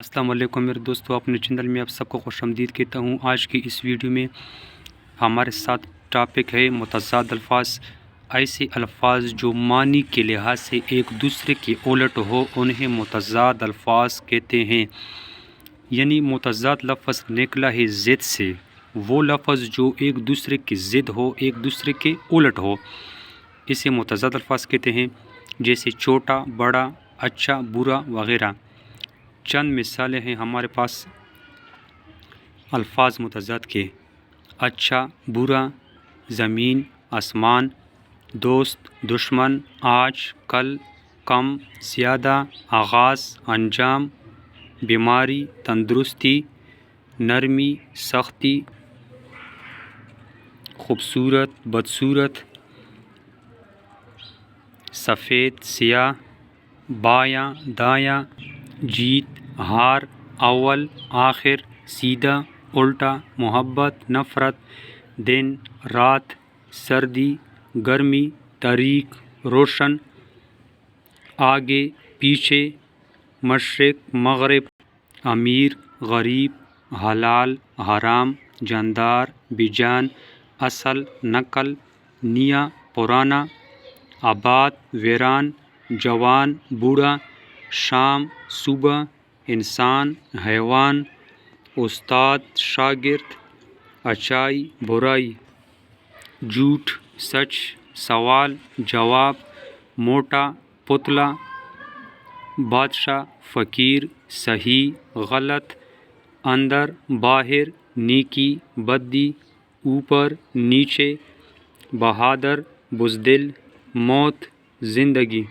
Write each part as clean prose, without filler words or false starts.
السلام علیکم میرے دوستو، اپنے چینل میں آپ سب کو خوش آمدید کہتا ہوں۔ آج کی اس ویڈیو میں ہمارے ساتھ ٹاپک ہے متضاد الفاظ۔ ایسے الفاظ جو معنی کے لحاظ سے ایک دوسرے کے الٹ ہو انہیں متضاد الفاظ کہتے ہیں۔ یعنی متضاد لفظ نکلا ہے ضد سے، وہ لفظ جو ایک دوسرے کی ضد ہو، ایک دوسرے کے الٹ ہو، اسے متضاد الفاظ کہتے ہیں۔ جیسے چھوٹا، بڑا، اچھا، برا وغیرہ۔ چند مثالیں ہیں ہمارے پاس الفاظ متضاد کے: اچھا، برا، زمین، آسمان، دوست، دشمن، آج، کل، کم، زیادہ، آغاز، انجام، بیماری، تندرستی، نرمی، سختی، خوبصورت، بدصورت، سفید، سیاہ، بایاں، دایاں، جیت، ہار، اول، آخر، سیدھا، الٹا، محبت، نفرت، دن، رات، سردی، گرمی، تاریک، روشن، آگے، پیچھے، مشرق، مغرب، امیر، غریب، حلال، حرام، جاندار، بیجان، اصل، نقل، نیا، پرانا، آباد، ویران، جوان، بوڑھا، شام، صبح، انسان، حیوان، استاد، شاگرد، اچھائی، برائی، جھوٹ، سچ، سوال، جواب، موٹا، پتلا، بادشاہ، فقیر، صحیح، غلط، اندر، باہر، نیکی، بدی، اوپر، نیچے، بہادر، بزدل، موت، زندگی۔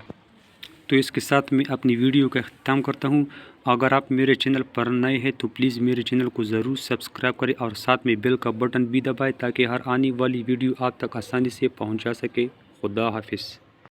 تو اس کے ساتھ میں اپنی ویڈیو کا اختتام کرتا ہوں۔ اگر آپ میرے چینل پر نئے ہیں تو پلیز میرے چینل کو ضرور سبسکرائب کریں اور ساتھ میں بیل کا بٹن بھی دبائیں تاکہ ہر آنے والی ویڈیو آپ تک آسانی سے پہنچ جا سکے۔ خدا حافظ۔